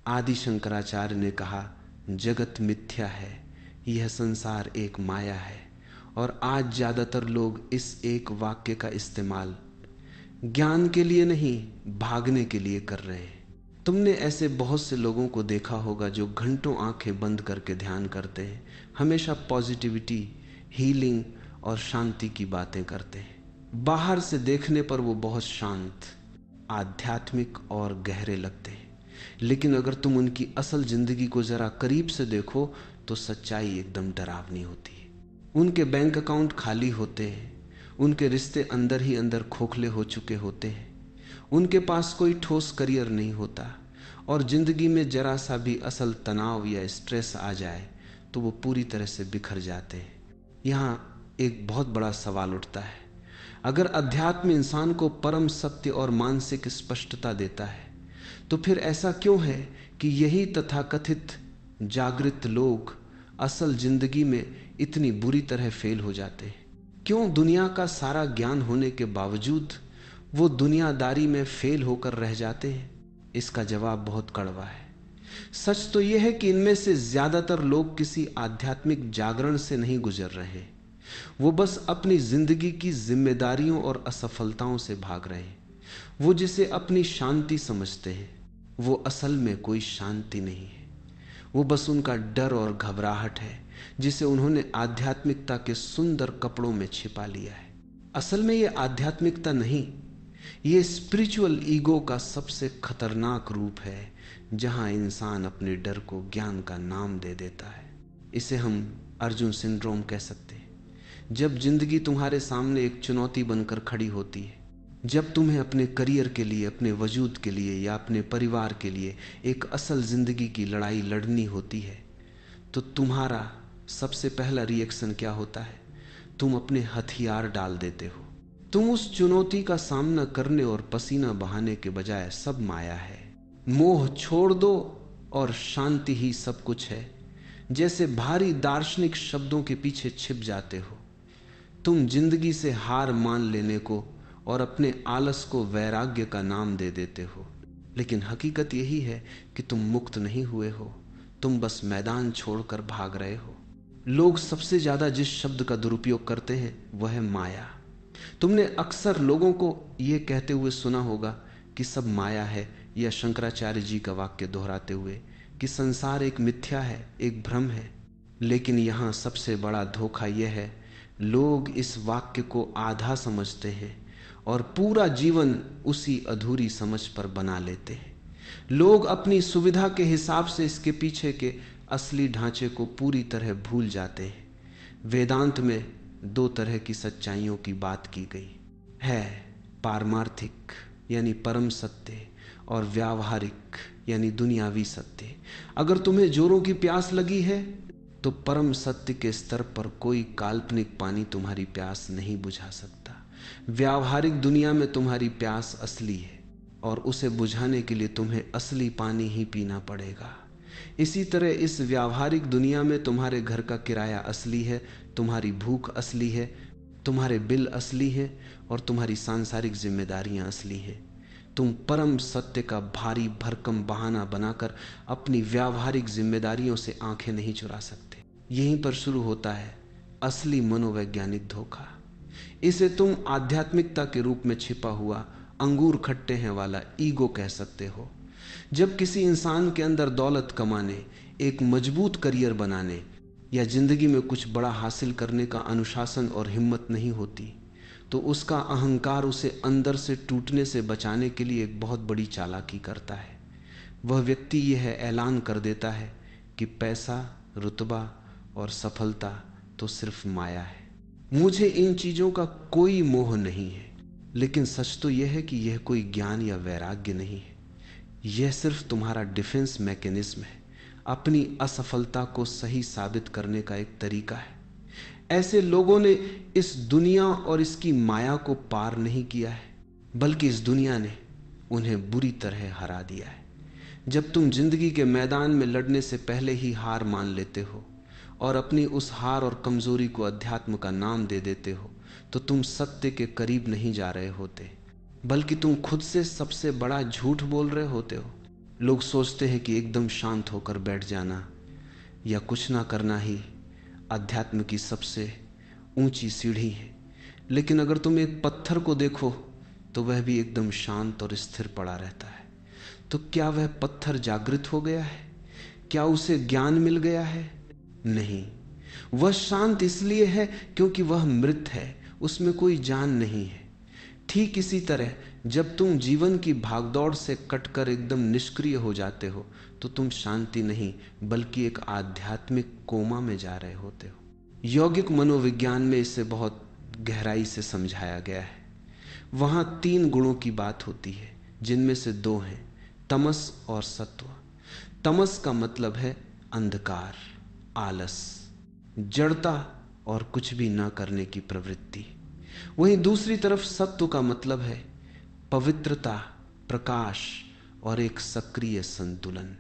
आदि शंकराचार्य ने कहा, जगत मिथ्या है, यह संसार एक माया है। और आज ज्यादातर लोग इस एक वाक्य का इस्तेमाल ज्ञान के लिए नहीं, भागने के लिए कर रहे हैं। तुमने ऐसे बहुत से लोगों को देखा होगा जो घंटों आंखें बंद करके ध्यान करते हैं, हमेशा पॉजिटिविटी, हीलिंग और शांति की बातें करते हैं। बाहर से देखने पर वो बहुत शांत, आध्यात्मिक और गहरे लगते हैं, लेकिन अगर तुम उनकी असल जिंदगी को जरा करीब से देखो तो सच्चाई एकदम डरावनी होती है। उनके बैंक अकाउंट खाली होते हैं, उनके रिश्ते अंदर ही अंदर खोखले हो चुके होते हैं, उनके पास कोई ठोस करियर नहीं होता, और जिंदगी में जरा सा भी असल तनाव या स्ट्रेस आ जाए तो वो पूरी तरह से बिखर जाते हैं। यहाँ एक बहुत बड़ा सवाल उठता है, अगर अध्यात्म इंसान को परम सत्य और मानसिक स्पष्टता देता है तो फिर ऐसा क्यों है कि यही तथाकथित जागृत लोग असल जिंदगी में इतनी बुरी तरह फेल हो जाते हैं? क्यों दुनिया का सारा ज्ञान होने के बावजूद वो दुनियादारी में फेल होकर रह जाते हैं? इसका जवाब बहुत कड़वा है। सच तो यह है कि इनमें से ज्यादातर लोग किसी आध्यात्मिक जागरण से नहीं गुजर रहे, वो बस अपनी जिंदगी की जिम्मेदारियों और असफलताओं से भाग रहे हैं। वो जिसे अपनी शांति समझते हैं वो असल में कोई शांति नहीं है, वो बस उनका डर और घबराहट है जिसे उन्होंने आध्यात्मिकता के सुंदर कपड़ों में छिपा लिया है। असल में ये आध्यात्मिकता नहीं, ये स्पिरिचुअल ईगो का सबसे खतरनाक रूप है, जहां इंसान अपने डर को ज्ञान का नाम दे देता है। इसे हम अर्जुन सिंड्रोम कह सकते हैं। जब जिंदगी तुम्हारे सामने एक चुनौती बनकर खड़ी होती है, जब तुम्हें अपने करियर के लिए, अपने वजूद के लिए या अपने परिवार के लिए एक असल जिंदगी की लड़ाई लड़नी होती है, तो तुम्हारा सबसे पहला रिएक्शन क्या होता है? तुम अपने हथियार डाल देते हो। तुम उस चुनौती का सामना करने और पसीना बहाने के बजाय सब माया है, मोह छोड़ दो और शांति ही सब कुछ है, जैसे भारी दार्शनिक शब्दों के पीछे छिप जाते हो। तुम जिंदगी से हार मान लेने को और अपने आलस को वैराग्य का नाम दे देते हो, लेकिन हकीकत यही है कि तुम मुक्त नहीं हुए हो, तुम बस मैदान छोड़कर भाग रहे हो। लोग सबसे ज्यादा जिस शब्द का दुरुपयोग करते हैं वह है माया। तुमने अक्सर लोगों को यह कहते हुए सुना होगा कि सब माया है, या शंकराचार्य जी का वाक्य दोहराते हुए कि संसार एक मिथ्या है, एक भ्रम है। लेकिन यहां सबसे बड़ा धोखा यह है, लोग इस वाक्य को आधा समझते हैं और पूरा जीवन उसी अधूरी समझ पर बना लेते हैं। लोग अपनी सुविधा के हिसाब से इसके पीछे के असली ढांचे को पूरी तरह भूल जाते हैं। वेदांत में दो तरह की सच्चाइयों की बात की गई है, पारमार्थिक यानी परम सत्य और व्यावहारिक यानी दुनियावी सत्य। अगर तुम्हें जोरों की प्यास लगी है तो परम सत्य के स्तर पर कोई काल्पनिक पानी तुम्हारी प्यास नहीं बुझा सकता। व्यावहारिक दुनिया में तुम्हारी प्यास असली है और उसे बुझाने के लिए तुम्हें असली पानी ही पीना पड़ेगा। इसी तरह इस व्यावहारिक दुनिया में तुम्हारे घर का किराया असली है, तुम्हारी भूख असली है, तुम्हारे बिल असली हैं और तुम्हारी सांसारिक जिम्मेदारियां असली हैं। तुम परम सत्य का भारी भरकम बहाना बनाकर अपनी व्यावहारिक जिम्मेदारियों से आंखें नहीं चुरा सकते। यहीं पर शुरू होता है असली मनोवैज्ञानिक धोखा। इसे तुम आध्यात्मिकता के रूप में छिपा हुआ अंगूर खट्टे हैं वाला ईगो कह सकते हो। जब किसी इंसान के अंदर दौलत कमाने, एक मजबूत करियर बनाने या जिंदगी में कुछ बड़ा हासिल करने का अनुशासन और हिम्मत नहीं होती, तो उसका अहंकार उसे अंदर से टूटने से बचाने के लिए एक बहुत बड़ी चालाकी करता है। वह व्यक्ति यह ऐलान कर देता है कि पैसा, रुतबा और सफलता तो सिर्फ माया है, मुझे इन चीजों का कोई मोह नहीं है। लेकिन सच तो यह है कि यह कोई ज्ञान या वैराग्य नहीं है, यह सिर्फ तुम्हारा डिफेंस मैकेनिज्म है, अपनी असफलता को सही साबित करने का एक तरीका है। ऐसे लोगों ने इस दुनिया और इसकी माया को पार नहीं किया है, बल्कि इस दुनिया ने उन्हें बुरी तरह हरा दिया है। जब तुम जिंदगी के मैदान में लड़ने से पहले ही हार मान लेते हो और अपनी उस हार और कमजोरी को अध्यात्म का नाम दे देते हो, तो तुम सत्य के करीब नहीं जा रहे होते, बल्कि तुम खुद से सबसे बड़ा झूठ बोल रहे होते हो। लोग सोचते हैं कि एकदम शांत होकर बैठ जाना या कुछ ना करना ही अध्यात्म की सबसे ऊंची सीढ़ी है। लेकिन अगर तुम एक पत्थर को देखो तो वह भी एकदम शांत और स्थिर पड़ा रहता है। तो क्या वह पत्थर जागृत हो गया है? क्या उसे ज्ञान मिल गया है? नहीं, वह शांत इसलिए है क्योंकि वह मृत है, उसमें कोई जान नहीं है। ठीक इसी तरह जब तुम जीवन की भागदौड़ से कटकर एकदम निष्क्रिय हो जाते हो तो तुम शांति नहीं बल्कि एक आध्यात्मिक कोमा में जा रहे होते हो। यौगिक मनोविज्ञान में इसे बहुत गहराई से समझाया गया है। वहां 3 गुणों की बात होती है जिनमें से 2 हैं, तमस और सत्व। तमस का मतलब है अंधकार, आलस, जड़ता और कुछ भी ना करने की प्रवृत्ति। वहीं दूसरी तरफ सत्व का मतलब है पवित्रता, प्रकाश और एक सक्रिय संतुलन।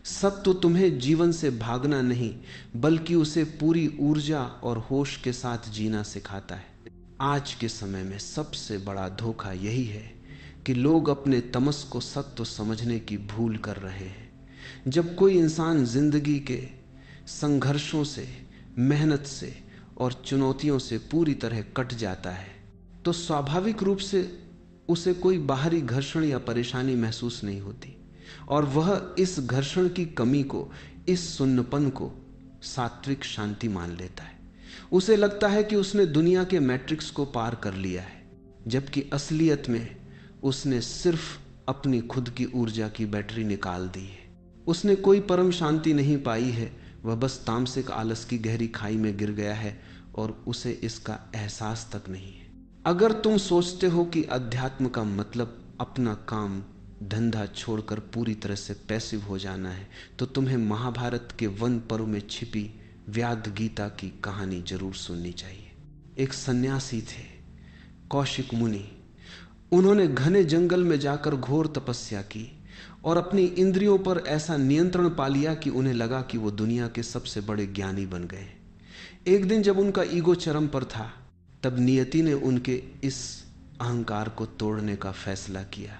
सत्व तुम्हें जीवन से भागना नहीं बल्कि उसे पूरी ऊर्जा और होश के साथ जीना सिखाता है। आज के समय में सबसे बड़ा धोखा यही है कि लोग अपने तमस को सत्व समझने की भूल कर रहे हैं। जब कोई इंसान जिंदगी के संघर्षों से, मेहनत से और चुनौतियों से पूरी तरह कट जाता है तो स्वाभाविक रूप से उसे कोई बाहरी घर्षण या परेशानी महसूस नहीं होती और वह इस घर्षण की कमी को, इस सुन्नपन को सात्विक शांति मान लेता है। उसे लगता है कि उसने दुनिया के मैट्रिक्स को पार कर लिया है, जबकि असलियत में उसने सिर्फ अपनी खुद की ऊर्जा की बैटरी निकाल दी है। उसने कोई परम शांति नहीं पाई है, वह बस तामसिक आलस की गहरी खाई में गिर गया है और उसे इसका एहसास तक नहीं है। अगर तुम सोचते हो कि अध्यात्म का मतलब अपना काम धंधा छोड़कर पूरी तरह से पैसिव हो जाना है तो तुम्हें महाभारत के वन पर्व में छिपी व्याध गीता की कहानी जरूर सुननी चाहिए। एक सन्यासी थे, कौशिक मुनि। उन्होंने घने जंगल में जाकर घोर तपस्या की और अपनी इंद्रियों पर ऐसा नियंत्रण पा लिया कि उन्हें लगा कि वो दुनिया के सबसे बड़े ज्ञानी बन गए। एक दिन जब उनका ईगो चरम पर था तब नियति ने उनके इस अहंकार को तोड़ने का फैसला किया।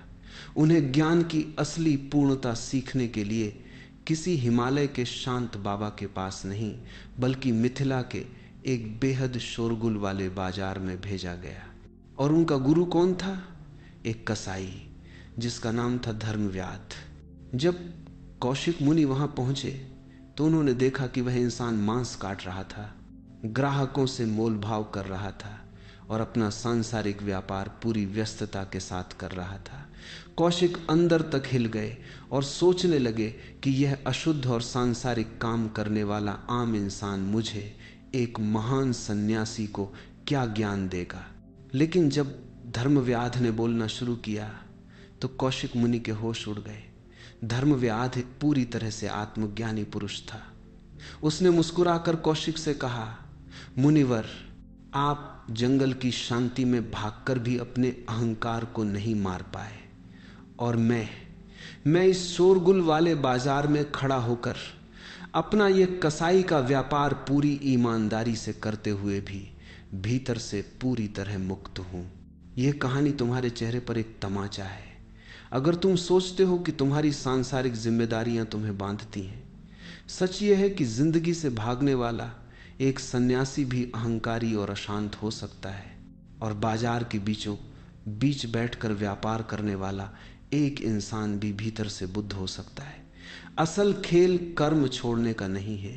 उन्हें ज्ञान की असली पूर्णता सीखने के लिए किसी हिमालय के शांत बाबा के पास नहीं बल्कि मिथिला के एक बेहद शोरगुल वाले बाजार में भेजा गया। और उनका गुरु कौन था? एक कसाई जिसका नाम था धर्मव्याध। जब कौशिक मुनि वहां पहुंचे तो उन्होंने देखा कि वह इंसान मांस काट रहा था, ग्राहकों से मोल भाव कर रहा था और अपना सांसारिक व्यापार पूरी व्यस्तता के साथ कर रहा था। कौशिक अंदर तक हिल गए और सोचने लगे कि यह अशुद्ध और सांसारिक काम करने वाला आम इंसान मुझे, एक महान सन्यासी को, क्या ज्ञान देगा। लेकिन जब धर्मव्याध ने बोलना शुरू किया तो कौशिक मुनि के होश उड़ गए। धर्मव्याध पूरी तरह से आत्मज्ञानी पुरुष था। उसने मुस्कुराकर कौशिक से कहा, मुनिवर, आप जंगल की शांति में भागकर भी अपने अहंकार को नहीं मार पाए और मैं इस शोरगुल वाले बाजार में खड़ा होकर अपना यह कसाई का व्यापार पूरी ईमानदारी से करते हुए भी भीतर से पूरी तरह मुक्त हूं। यह कहानी तुम्हारे चेहरे पर एक तमाचा है। अगर तुम सोचते हो कि तुम्हारी सांसारिक जिम्मेदारियां तुम्हें बांधती हैं, सच यह है कि जिंदगी से भागने वाला एक सन्यासी भी अहंकारी और अशांत हो सकता है और बाजार के बीचों बीच बैठकर व्यापार करने वाला एक इंसान भी भीतर से बुद्ध हो सकता है। असल खेल कर्म छोड़ने का नहीं है,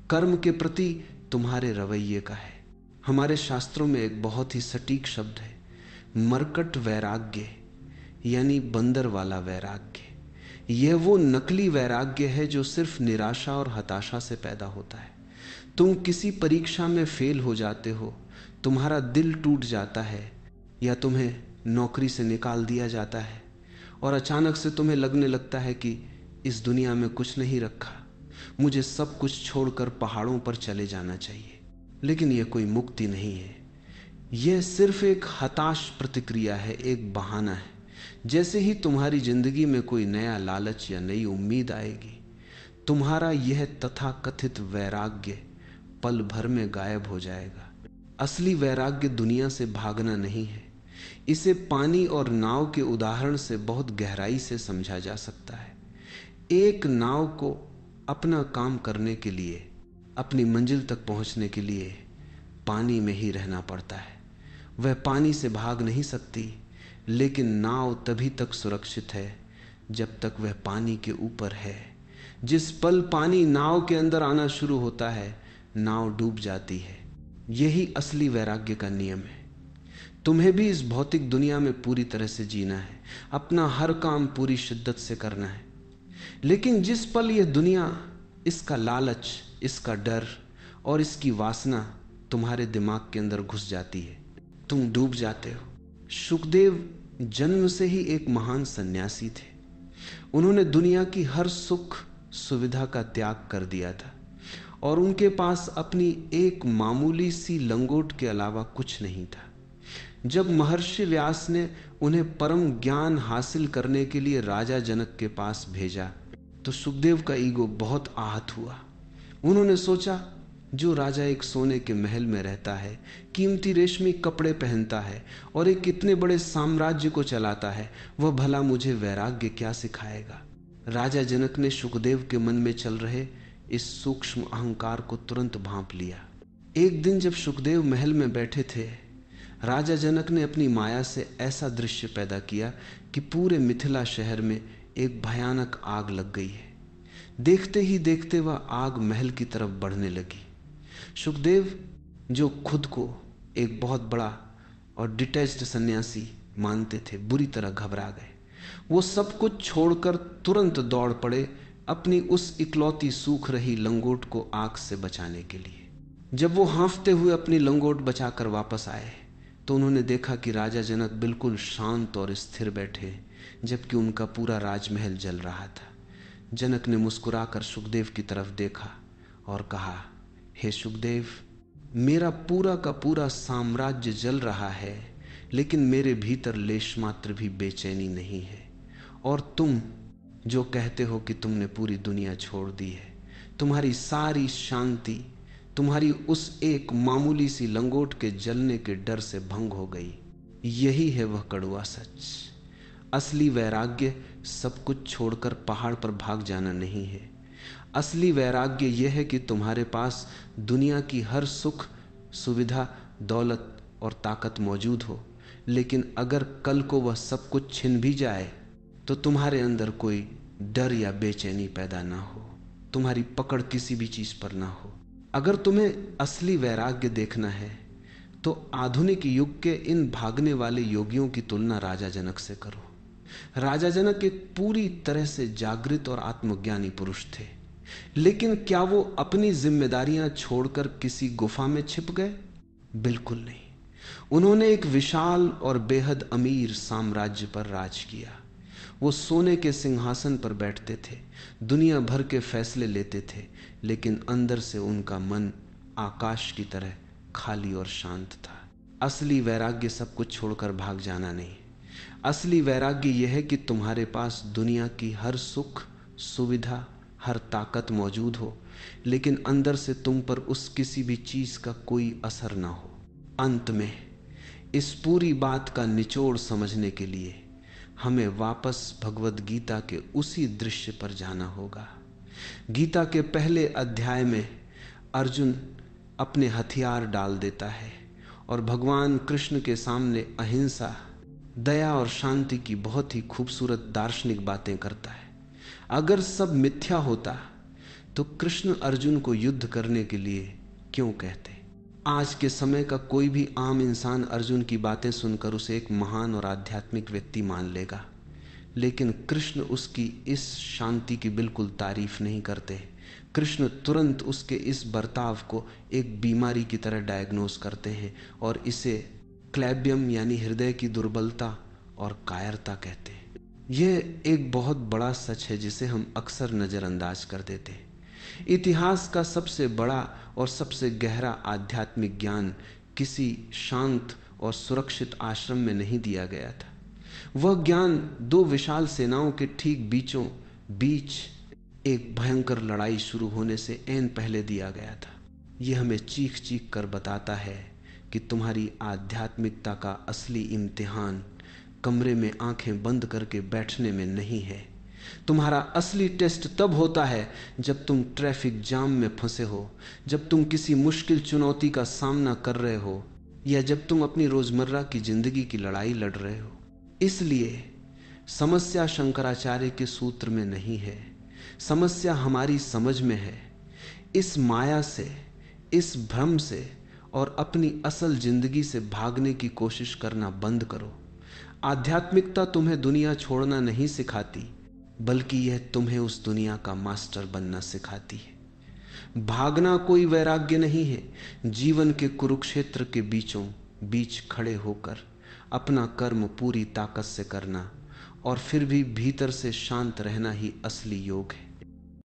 कर्म के प्रति तुम्हारे रवैये का है। हमारे शास्त्रों में एक बहुत ही सटीक शब्द है, मरकट वैराग्य, यानी बंदर वाला वैराग्य। यह वो नकली वैराग्य है जो सिर्फ निराशा और हताशा से पैदा होता है। तुम किसी परीक्षा में फेल हो जाते हो, तुम्हारा दिल टूट जाता है या तुम्हें नौकरी से निकाल दिया जाता है और अचानक से तुम्हें लगने लगता है कि इस दुनिया में कुछ नहीं रखा, मुझे सब कुछ छोड़कर पहाड़ों पर चले जाना चाहिए। लेकिन यह कोई मुक्ति नहीं है, यह सिर्फ एक हताश प्रतिक्रिया है, एक बहाना है। जैसे ही तुम्हारी जिंदगी में कोई नया लालच या नई उम्मीद आएगी, तुम्हारा यह तथाकथित वैराग्य पल भर में गायब हो जाएगा। असली वैराग्य दुनिया से भागना नहीं है। इसे पानी और नाव के उदाहरण से बहुत गहराई से समझा जा सकता है। एक नाव को अपना काम करने के लिए, अपनी मंजिल तक पहुंचने के लिए पानी में ही रहना पड़ता है। वह पानी से भाग नहीं सकती, लेकिन नाव तभी तक सुरक्षित है जब तक वह पानी के ऊपर है। जिस पल पानी नाव के अंदर आना शुरू होता है, नाव डूब जाती है। यही असली वैराग्य का नियम है। तुम्हें भी इस भौतिक दुनिया में पूरी तरह से जीना है, अपना हर काम पूरी शिद्दत से करना है। लेकिन जिस पल यह दुनिया, इसका लालच, इसका डर और इसकी वासना तुम्हारे दिमाग के अंदर घुस जाती है, तुम डूब जाते हो। सुखदेव जन्म से ही एक महान सन्यासी थे। उन्होंने दुनिया की हर सुख सुविधा का त्याग कर दिया था और उनके पास अपनी एक मामूली सी लंगोट के अलावा कुछ नहीं था। जब महर्षि व्यास ने उन्हें परम ज्ञान हासिल करने के लिए राजा जनक के पास भेजा, तो सुखदेव का ईगो बहुत आहत हुआ। उन्होंने सोचा, जो राजा एक सोने के महल में रहता है, कीमती रेशमी कपड़े पहनता है और एक इतने बड़े साम्राज्य को चलाता है, वह भला मुझे वैराग्य क्या सिखाएगा। राजा जनक ने सुखदेव के मन में चल रहे इस सूक्ष्म अहंकार को तुरंत भांप लिया। एक दिन जब सुखदेव महल में बैठे थे, राजा जनक ने अपनी माया से ऐसा दृश्य पैदा किया कि पूरे मिथिला शहर में एक भयानक आग लग गई है। देखते ही देखते वह आग महल की तरफ बढ़ने लगी। सुखदेव, जो खुद को एक बहुत बड़ा और डिटैच्ड सन्यासी मानते थे, बुरी तरह घबरा गए। वो सब कुछ छोड़कर तुरंत दौड़ पड़े अपनी उस इकलौती सूख रही लंगोट को आग से बचाने के लिए। जब वो हाँफते हुए अपनी लंगोट बचाकर वापस आए, तो उन्होंने देखा कि राजा जनक बिल्कुल शांत और स्थिर बैठे, जबकि उनका पूरा राजमहल जल रहा था। जनक ने मुस्कुराकर सुखदेव की तरफ देखा और कहा, हे सुखदेव, मेरा पूरा का पूरा साम्राज्य जल रहा है, लेकिन मेरे भीतर लेश मात्र भी बेचैनी नहीं है। और तुम जो कहते हो कि तुमने पूरी दुनिया छोड़ दी है, तुम्हारी सारी शांति तुम्हारी उस एक मामूली सी लंगोट के जलने के डर से भंग हो गई। यही है वह कड़वा सच। असली वैराग्य सब कुछ छोड़कर पहाड़ पर भाग जाना नहीं है। असली वैराग्य यह है कि तुम्हारे पास दुनिया की हर सुख सुविधा, दौलत और ताकत मौजूद हो, लेकिन अगर कल को वह सब कुछ छिन भी जाए तो तुम्हारे अंदर कोई डर या बेचैनी पैदा ना हो, तुम्हारी पकड़ किसी भी चीज पर ना हो। अगर तुम्हें असली वैराग्य देखना है तो आधुनिक युग के इन भागने वाले योगियों की तुलना राजा जनक से करो। राजा जनक एक पूरी तरह से जागृत और आत्मज्ञानी पुरुष थे, लेकिन क्या वो अपनी जिम्मेदारियां छोड़कर किसी गुफा में छिप गए? बिल्कुल नहीं। उन्होंने एक विशाल और बेहद अमीर साम्राज्य पर राज किया। वो सोने के सिंहासन पर बैठते थे, दुनिया भर के फैसले लेते थे, लेकिन अंदर से उनका मन आकाश की तरह खाली और शांत था। असली वैराग्य सब कुछ छोड़कर भाग जाना नहीं। असली वैराग्य यह है कि तुम्हारे पास दुनिया की हर सुख सुविधा, हर ताकत मौजूद हो, लेकिन अंदर से तुम पर उस किसी भी चीज का कोई असर ना हो। अंत में इस पूरी बात का निचोड़ समझने के लिए हमें वापस भगवद गीता के उसी दृश्य पर जाना होगा। गीता के पहले अध्याय में अर्जुन अपने हथियार डाल देता है और भगवान कृष्ण के सामने अहिंसा, दया और शांति की बहुत ही खूबसूरत दार्शनिक बातें करता है। अगर सब मिथ्या होता तो कृष्ण अर्जुन को युद्ध करने के लिए क्यों कहते? आज के समय का कोई भी आम इंसान अर्जुन की बातें सुनकर उसे एक महान और आध्यात्मिक व्यक्ति मान लेगा, लेकिन कृष्ण उसकी इस शांति की बिल्कुल तारीफ नहीं करते। कृष्ण तुरंत उसके इस बर्ताव को एक बीमारी की तरह डायग्नोस करते हैं और इसे क्लैब्यम यानी हृदय की दुर्बलता और कायरता कहते हैं। यह एक बहुत बड़ा सच है जिसे हम अक्सर नज़रअंदाज कर देते हैं। इतिहास का सबसे बड़ा और सबसे गहरा आध्यात्मिक ज्ञान किसी शांत और सुरक्षित आश्रम में नहीं दिया गया था। वह ज्ञान दो विशाल सेनाओं के ठीक बीचों बीच एक भयंकर लड़ाई शुरू होने से ऐन पहले दिया गया था। यह हमें चीख चीख कर बताता है कि तुम्हारी आध्यात्मिकता का असली इम्तिहान कमरे में आंखें बंद करके बैठने में नहीं है, तुम्हारा असली टेस्ट तब होता है जब तुम ट्रैफिक जाम में फंसे हो, जब तुम किसी मुश्किल चुनौती का सामना कर रहे हो, या जब तुम अपनी रोजमर्रा की जिंदगी की लड़ाई लड़ रहे हो। इसलिए समस्या शंकराचार्य के सूत्र में नहीं है, समस्या हमारी समझ में है। इस माया से, इस भ्रम से और अपनी असल जिंदगी से भागने की कोशिश करना बंद करो। आध्यात्मिकता तुम्हें दुनिया छोड़ना नहीं सिखाती, बल्कि यह तुम्हें उस दुनिया का मास्टर बनना सिखाती है। भागना कोई वैराग्य नहीं है। जीवन के कुरुक्षेत्र के बीचों बीच खड़े होकर अपना कर्म पूरी ताकत से करना और फिर भी भीतर से शांत रहना ही असली योग है।